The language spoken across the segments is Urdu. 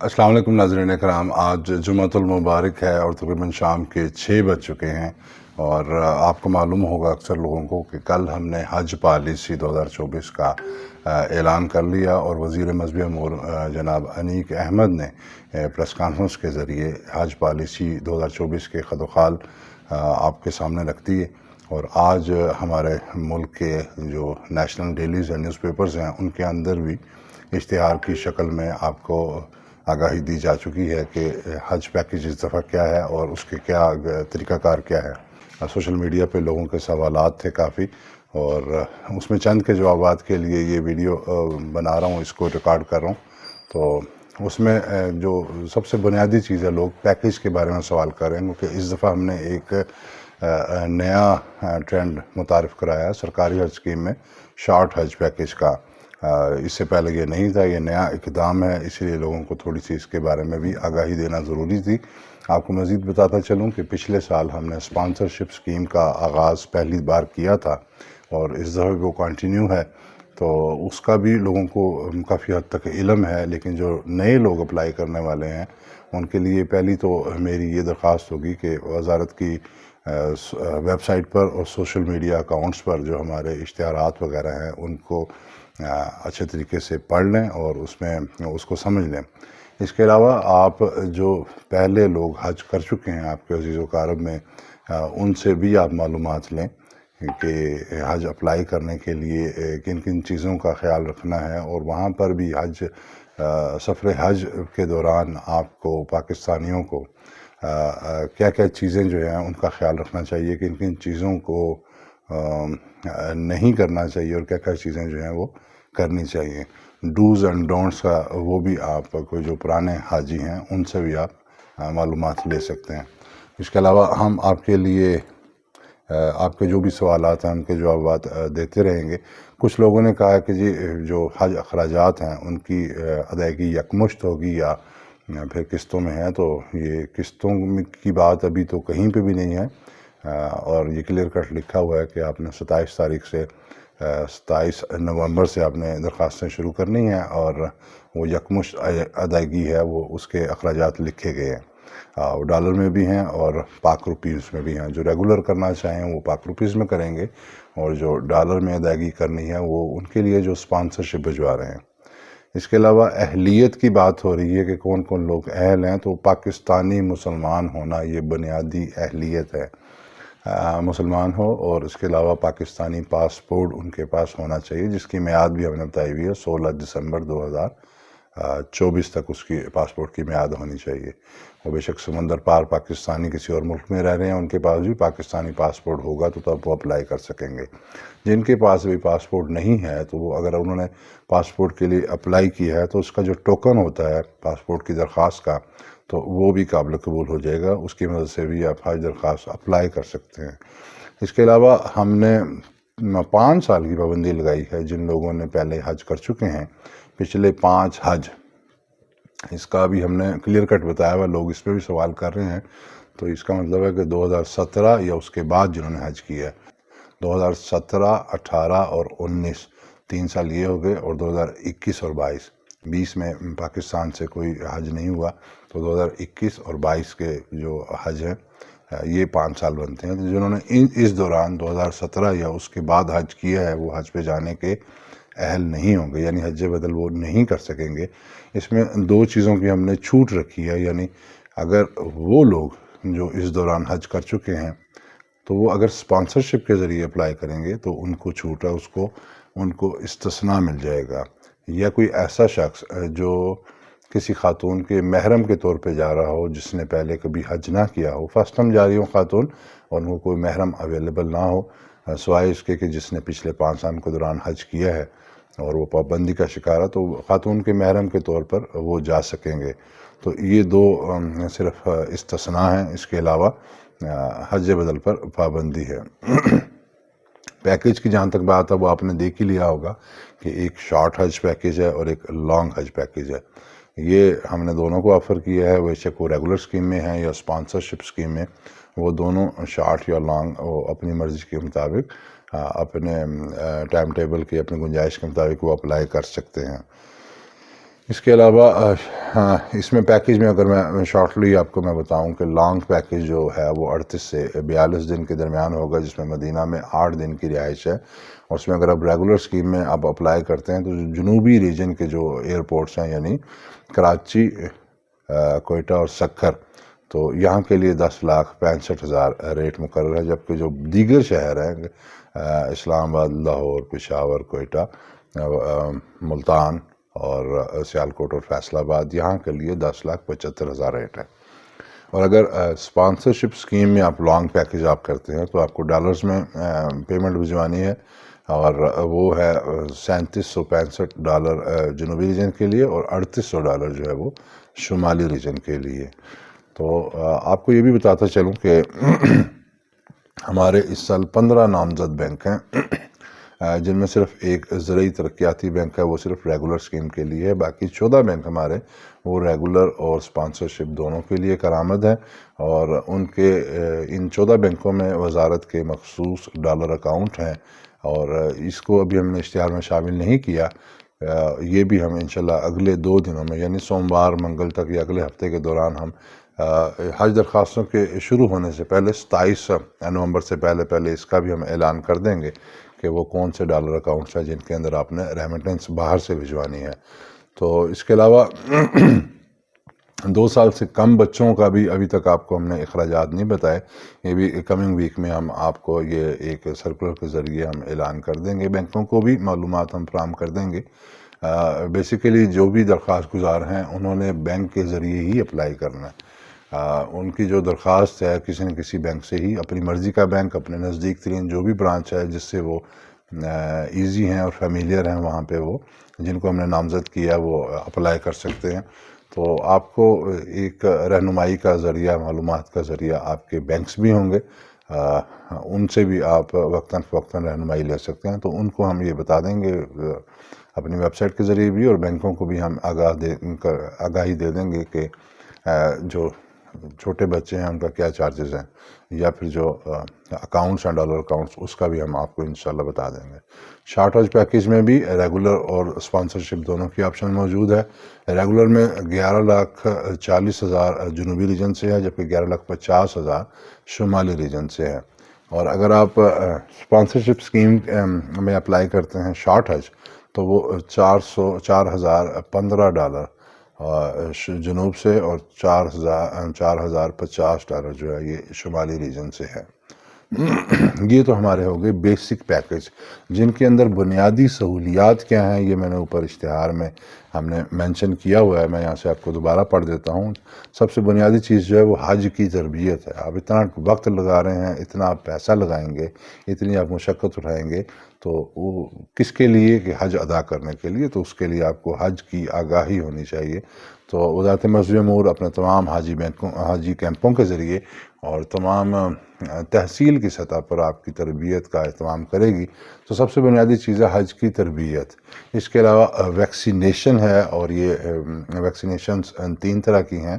السلام علیکم ناظرین کرام، آج جمعۃ المبارک ہے اور تقریباً شام کے 6 بج چکے ہیں، اور آپ کو معلوم ہوگا اکثر لوگوں کو کہ کل ہم نے حج پالیسی 2024 کا اعلان کر لیا، اور وزیر مذہبی امور جناب انیک احمد نے پریس کانفرنس کے ذریعے حج پالیسی 2024 کے خد و خال آپ کے سامنے رکھ دیے۔ اور آج ہمارے ملک کے جو نیشنل ڈیلیز ہیں، نیوز پیپرز ہیں، ان کے اندر بھی اشتہار کی شکل میں آپ کو آگاہی دی جا چکی ہے کہ حج پیکیج اس دفعہ کیا ہے اور اس کے کیا طریقہ کار کیا ہے۔ سوشل میڈیا پہ لوگوں کے سوالات تھے کافی، اور اس میں چند کے جوابات کے لیے یہ ویڈیو بنا رہا ہوں، اس کو ریکارڈ کر رہا ہوں۔ تو اس میں جو سب سے بنیادی چیز ہے، لوگ پیکیج کے بارے میں سوال کر رہے ہیں، کیونکہ اس دفعہ ہم نے ایک نیا ٹرینڈ متعارف کرایا ہے سرکاری حج اسکیم میں، شارٹ حج پیکیج کا۔ اس سے پہلے یہ نہیں تھا، یہ نیا اقدام ہے، اسی لیے لوگوں کو تھوڑی سی اس کے بارے میں بھی آگاہی دینا ضروری تھی۔ آپ کو مزید بتاتا چلوں کہ پچھلے سال ہم نے اسپانسرشپ اسکیم کا آغاز پہلی بار کیا تھا، اور اس دفعہ وہ کنٹینیو ہے، تو اس کا بھی لوگوں کو کافی حد تک علم ہے۔ لیکن جو نئے لوگ اپلائی کرنے والے ہیں، ان کے لیے پہلی تو میری یہ درخواست ہوگی کہ وزارت کی ویب سائٹ پر اور سوشل میڈیا اکاؤنٹس پر جو ہمارے اشتہارات وغیرہ ہیں، ان کو اچھے طریقے سے پڑھ لیں اور اس کو سمجھ لیں۔ اس کے علاوہ آپ جو پہلے لوگ حج کر چکے ہیں آپ کے عزیز و اقارب میں، ان سے بھی آپ معلومات لیں کہ حج اپلائی کرنے کے لیے کن کن چیزوں کا خیال رکھنا ہے، اور وہاں پر بھی سفر حج کے دوران آپ کو پاکستانیوں کو کیا کیا چیزیں جو ہیں ان کا خیال رکھنا چاہیے، کن کن چیزوں کو نہیں کرنا چاہیے، اور کیا کیا چیزیں جو ہیں وہ کرنی چاہیے۔ ڈوز اینڈ ڈونٹس کا وہ بھی آپ کو جو پرانے حاجی ہیں ان سے بھی آپ معلومات لے سکتے ہیں۔ اس کے علاوہ ہم آپ کے لیے آپ کے جو بھی سوالات ہیں ان کے جوابات دیتے رہیں گے۔ کچھ لوگوں نے کہا کہ جی جو حج اخراجات ہیں ان کی ادائیگی یکمشت ہوگی یا پھر قسطوں میں ہے، تو یہ قسطوں کی بات ابھی تو کہیں پہ بھی نہیں ہے، اور یہ کلیئر کٹ لکھا ہوا ہے کہ آپ نے 27 نومبر سے آپ نے درخواستیں شروع کرنی ہیں، اور وہ یکمشت ادائیگی ہے، وہ اس کے اخراجات لکھے گئے ہیں۔ وہ ڈالر میں بھی ہیں اور پاک روپیز میں بھی ہیں۔ جو ریگولر کرنا چاہیں وہ پاک روپیز میں کریں گے، اور جو ڈالر میں ادائیگی کرنی ہے وہ ان کے لیے جو اسپانسرشپ بھجوا رہے ہیں۔ اس کے علاوہ اہلیت کی بات ہو رہی ہے کہ کون کون لوگ اہل ہیں، تو پاکستانی مسلمان ہونا یہ بنیادی اہلیت ہے، مسلمان ہو، اور اس کے علاوہ پاکستانی پاسپورٹ ان کے پاس ہونا چاہیے، جس کی میعاد بھی ہم نے بتائی ہوئی ہے 16 دسمبر 2024 تک اس کی پاسپورٹ کی میعاد ہونی چاہیے۔ وہ بے شک سمندر پار پاکستانی کسی اور ملک میں رہ رہے ہیں، ان کے پاس بھی پاکستانی پاسپورٹ ہوگا تو تب وہ اپلائی کر سکیں گے۔ جن کے پاس بھی پاسپورٹ نہیں ہے، تو وہ اگر انہوں نے پاسپورٹ کے لیے اپلائی کیا ہے تو اس کا جو ٹوکن ہوتا ہے پاسپورٹ کی درخواست کا، تو وہ بھی قابل قبول ہو جائے گا، اس کی مدد سے بھی آپ حج درخواست اپلائی کر سکتے ہیں۔ اس کے علاوہ ہم نے 5 سال کی پابندی لگائی ہے جن لوگوں نے پہلے حج کر چکے ہیں، پچھلے 5 حج، اس کا بھی ہم نے کلیئر کٹ بتایا ہوا، لوگ اس پہ بھی سوال کر رہے ہیں۔ تو اس کا مطلب ہے کہ 2017 یا اس کے بعد جنہوں نے حج کیا ہے، 2017، 18 اور 19، 3 سال یہ ہو گئے، اور 2021 اور 22 میں پاکستان سے کوئی حج نہیں ہوا، تو 2021 اور 22 کے جو حج ہیں یہ 5 سال بنتے ہیں۔ جنہوں نے اس دوران 2017 یا اس کے بعد حج کیا ہے، وہ حج پہ جانے کے اہل نہیں ہوں گے، یعنی حج بدل وہ نہیں کر سکیں گے۔ اس میں 2 چیزوں کی ہم نے چھوٹ رکھی ہے، یعنی اگر وہ لوگ جو اس دوران حج کر چکے ہیں، تو وہ اگر اسپانسرشپ کے ذریعے اپلائی کریں گے تو ان کو چھوٹ ہے، ان کو استثناء مل جائے گا۔ یا کوئی ایسا شخص جو کسی خاتون کے محرم کے طور پہ جا رہا ہو، جس نے پہلے کبھی حج نہ کیا ہو، فرسٹ ٹائم جا رہی ہو خاتون، اور ان کو کوئی محرم اویلیبل نہ ہو، سوائے اس کے کہ جس نے پچھلے 5 سال کے دوران حج کیا ہے اور وہ پابندی کا شکار ہے، تو خاتون کے محرم کے طور پر وہ جا سکیں گے۔ تو یہ 2 صرف استثناء ہیں، اس کے علاوہ حج بدل پر پابندی ہے۔ پیکیج کی جہاں تک بات ہے، وہ آپ نے دیکھ ہی لیا ہوگا کہ ایک شارٹ حج پیکیج ہے اور ایک لانگ حج پیکیج ہے۔ یہ ہم نے دونوں کو آفر کیا ہے، بیشک وہ ریگولر اسکیم میں ہے یا اسپانسرشپ اسکیم میں، وہ دونوں شارٹ یا لانگ وہ اپنی مرضی کے مطابق اپنے ٹائم ٹیبل کی اپنی گنجائش کے مطابق وہ اپلائی کر سکتے ہیں۔ اس کے علاوہ ہاں اس میں پیکیج میں اگر میں شارٹلی آپ کو میں بتاؤں کہ لانگ پیکیج جو ہے وہ 38 سے 42 دن کے درمیان ہوگا، جس میں مدینہ میں 8 دن کی رہائش ہے، اور اس میں اگر آپ ریگولر اسکیم میں آپ اپلائی کرتے ہیں تو جنوبی ریجن کے جو ایئرپورٹس ہیں یعنی کراچی، کوئٹہ اور سکھر، تو یہاں کے لیے 10,65,000 ریٹ مقرر ہے، جبکہ جو دیگر شہر ہیں اسلام آباد، لاہور، پشاور، کوئٹہ، ملتان اور سیالکوٹ اور فیصل آباد، یہاں کے لیے 10,75,000 ریٹ ہے۔ اور اگر اسپانسرشپ اسکیم میں آپ لانگ پیکیج آپ کرتے ہیں تو آپ کو ڈالرز میں پیمنٹ بھجوانی ہے، اور وہ ہے $3,765 جنوبی ریجن کے لیے اور $3,800 جو ہے وہ شمالی ریجن کے لیے۔ تو آپ کو یہ بھی بتاتا چلوں کہ ہمارے اس سال 15 نامزد بینک ہیں، جن میں صرف ایک زرعی ترقیاتی بینک ہے، وہ صرف ریگولر اسکیم کے لیے ہے، باقی 14 بینک ہمارے وہ ریگولر اور اسپانسرشپ دونوں کے لیے کارآمد ہیں، اور ان 14 بینکوں میں وزارت کے مخصوص ڈالر اکاؤنٹ ہیں، اور اس کو ابھی ہم نے اشتہار میں شامل نہیں کیا، یہ بھی ہم انشاءاللہ اگلے 2 دنوں میں یعنی سوموار منگل تک یا اگلے ہفتے کے دوران ہم حج درخواستوں کے شروع ہونے سے پہلے 27 نومبر سے پہلے اس کا بھی ہم اعلان کر دیں گے کہ وہ کون سے ڈالر اکاؤنٹس ہیں جن کے اندر آپ نے ریمیٹنس باہر سے بھجوانی ہے۔ تو اس کے علاوہ 2 سال سے کم بچوں کا بھی ابھی تک آپ کو ہم نے اخراجات نہیں بتائے، یہ بھی کمنگ ویک میں ہم آپ کو یہ ایک سرکولر کے ذریعے ہم اعلان کر دیں گے، بینکوں کو بھی معلومات ہم فراہم کر دیں گے۔ بیسیکلی جو بھی درخواست گزار ہیں انہوں نے بینک کے ذریعے ہی اپلائی کرنا ہے، ان کی جو درخواست ہے کسی نہ کسی بینک سے ہی، اپنی مرضی کا بینک، اپنے نزدیک ترین جو بھی برانچ ہے جس سے وہ ایزی ہیں اور فیملیئر ہیں وہاں پہ وہ جن کو ہم نے نامزد کیا وہ اپلائی کر سکتے ہیں۔ تو آپ کو ایک رہنمائی کا ذریعہ، معلومات کا ذریعہ آپ کے بینکس بھی ہوں گے، ان سے بھی آپ وقتاً فوقتاً رہنمائی لے سکتے ہیں، تو ان کو ہم یہ بتا دیں گے اپنی ویب سائٹ کے ذریعے بھی، اور بینکوں کو بھی ہم آگاہی دے دیں گے کہ جو چھوٹے بچے ہیں ان کا کیا چارجز ہیں، یا پھر جو اکاؤنٹس ہیں ڈالر اکاؤنٹس، اس کا بھی ہم آپ کو انشاءاللہ بتا دیں گے۔ شارٹ حج پیکیج میں بھی ریگولر اور اسپانسرشپ دونوں کی آپشن موجود ہے۔ ریگولر میں 11,40,000 جنوبی ریجن سے ہے، جبکہ 11,50,000 شمالی ریجن سے ہے، اور اگر آپ اسپانسرشپ اسکیم میں اپلائی کرتے ہیں شارٹ حج تو وہ $4,015 جنوب سے اور $4,050 جو ہے یہ شمالی ریجن سے ہے۔ یہ تو ہمارے ہو گئے بیسک پیکیج، جن کے اندر بنیادی سہولیات کیا ہیں یہ میں نے اوپر اشتہار میں ہم نے مینشن کیا ہوا ہے، میں یہاں سے آپ کو دوبارہ پڑھ دیتا ہوں۔ سب سے بنیادی چیز جو ہے وہ حج کی تربیت ہے۔ آپ اتنا وقت لگا رہے ہیں، اتنا آپ پیسہ لگائیں گے، اتنی آپ مشقت اٹھائیں گے، تو وہ کس کے لیے کہ حج ادا کرنے کے لیے، تو اس کے لیے آپ کو حج کی آگاہی ہونی چاہیے۔ تو وزارت مذہبی امور اپنے تمام حاجی کیمپوں کے ذریعے اور تمام تحصیل کی سطح پر آپ کی تربیت کا اہتمام کرے گی۔ تو سب سے بنیادی چیز ہے حج کی تربیت۔ اس کے علاوہ ویکسینیشن ہے، اور یہ ویکسینیشنز 3 طرح کی ہیں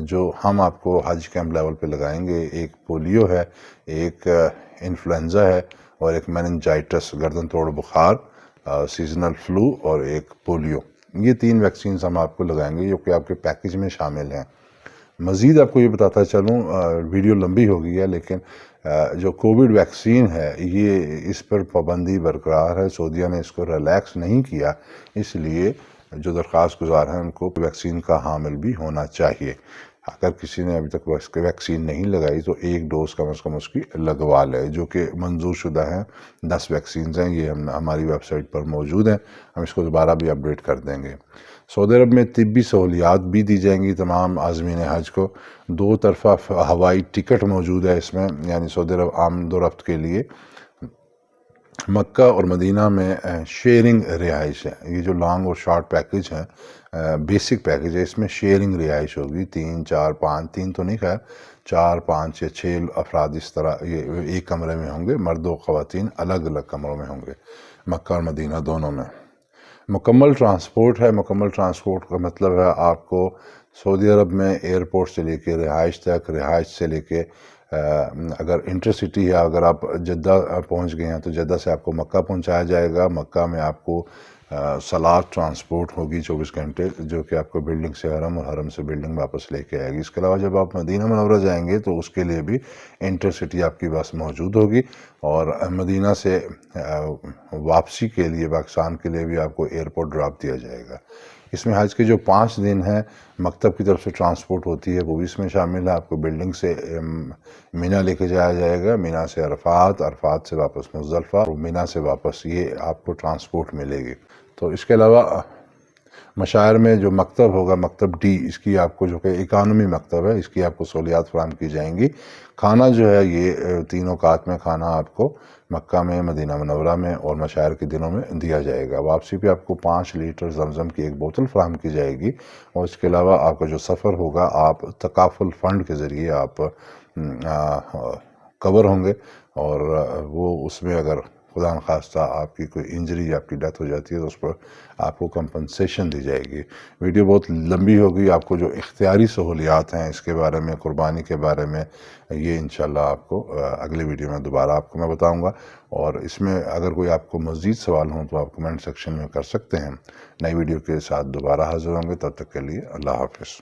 جو ہم آپ کو حج کیمپ لیول پہ لگائیں گے۔ ایک پولیو ہے، ایک انفلوئنزا ہے، اور ایک میننجائٹس گردن توڑ بخار، سیزنل فلو، اور ایک پولیو۔ یہ 3 ویکسینز ہم آپ کو لگائیں گے جو کہ آپ کے پیکیج میں شامل ہیں۔ مزید آپ کو یہ بتاتا چلوں، ویڈیو لمبی ہو گئی ہے، لیکن جو کووڈ ویکسین ہے یہ اس پر پابندی برقرار ہے، سعودیہ نے اس کو ریلیکس نہیں کیا، اس لیے جو درخواست گزار ہیں ان کو ویکسین کا حامل بھی ہونا چاہیے۔ اگر کسی نے ابھی تک ویکسین نہیں لگائی تو 1 ڈوز کم از کم اس کی لگوا لے، جو کہ منظور شدہ ہیں۔ 10 ویکسینز ہیں، یہ ہماری ویب سائٹ پر موجود ہیں، ہم اس کو دوبارہ بھی اپڈیٹ کر دیں گے۔ سعودی عرب میں طبی سہولیات بھی دی جائیں گی تمام عازمین حج کو۔ 2 طرفہ ہوائی ٹکٹ موجود ہے اس میں، یعنی سعودی عرب آمد و رفت کے لیے۔ مکہ اور مدینہ میں شیئرنگ رہائش ہے۔ یہ جو لانگ اور شارٹ پیکیج ہے، بیسک پیکیج ہے، اس میں شیئرنگ رہائش ہوگی، 3 4 5، 3 تو نہیں خیر، 4 5 یا 6 افراد اس طرح یہ ایک کمرے میں ہوں گے، مرد و خواتین الگ الگ کمروں میں ہوں گے، مکہ اور مدینہ دونوں میں۔ مکمل ٹرانسپورٹ ہے۔ مکمل ٹرانسپورٹ کا مطلب ہے آپ کو سعودی عرب میں ایئرپورٹ سے لے کے رہائش تک، رہائش سے لے کے اگر انٹرسٹی ہے، اگر آپ جدہ پہنچ گئے ہیں تو جدہ سے آپ کو مکہ پہنچایا جائے گا، مکہ میں آپ کو سلاد ٹرانسپورٹ ہوگی 24 گھنٹے، جو کہ آپ کو بلڈنگ سے حرم اور حرم سے بلڈنگ واپس لے کے آئے گی۔ اس کے علاوہ جب آپ مدینہ منورہ جائیں گے تو اس کے لیے بھی انٹر سٹی آپ کی بس موجود ہوگی، اور مدینہ سے واپسی کے لیے پاکستان کے لیے بھی آپ کو ایئرپورٹ ڈراپ دیا جائے گا۔ اس میں حج کے جو 5 دن ہیں مکتب کی طرف سے ٹرانسپورٹ ہوتی ہے، وہ بھی اس میں شامل ہے۔ آپ کو بلڈنگ سے مینا لے کے جایا جائے گا، مینا سے عرفات، عرفات سے واپس مزدلفہ، اور مینا سے واپس یہ آپ کو ٹرانسپورٹ ملے گی۔ تو اس کے علاوہ مشاعر میں جو مکتب ہوگا، مکتب ڈی، اس کی آپ کو جو کہ اکانومی مکتب ہے، اس کی آپ کو سہولیات فراہم کی جائیں گی۔ کھانا جو ہے یہ 3 اوقات میں کھانا آپ کو مکہ میں، مدینہ منورہ میں اور مشاعر کے دنوں میں دیا جائے گا۔ واپسی پہ آپ کو 5 لیٹر زمزم کی ایک بوتل فراہم کی جائے گی، اور اس کے علاوہ آپ کا جو سفر ہوگا آپ تکافل فنڈ کے ذریعے آپ کور ہوں گے، اور وہ اس میں اگر خدا نخواستہ آپ کی کوئی انجری یا آپ کی ڈیتھ ہو جاتی ہے تو اس پر آپ کو کمپنسیشن دی جائے گی۔ ویڈیو بہت لمبی ہوگی، آپ کو جو اختیاری سہولیات ہیں اس کے بارے میں، قربانی کے بارے میں، یہ انشاءاللہ آپ کو اگلے ویڈیو میں دوبارہ آپ کو میں بتاؤں گا۔ اور اس میں اگر کوئی آپ کو مزید سوال ہوں تو آپ کمنٹ سیکشن میں کر سکتے ہیں۔ نئی ویڈیو کے ساتھ دوبارہ حاضر ہوں گے، تب تک کے لیے اللہ حافظ۔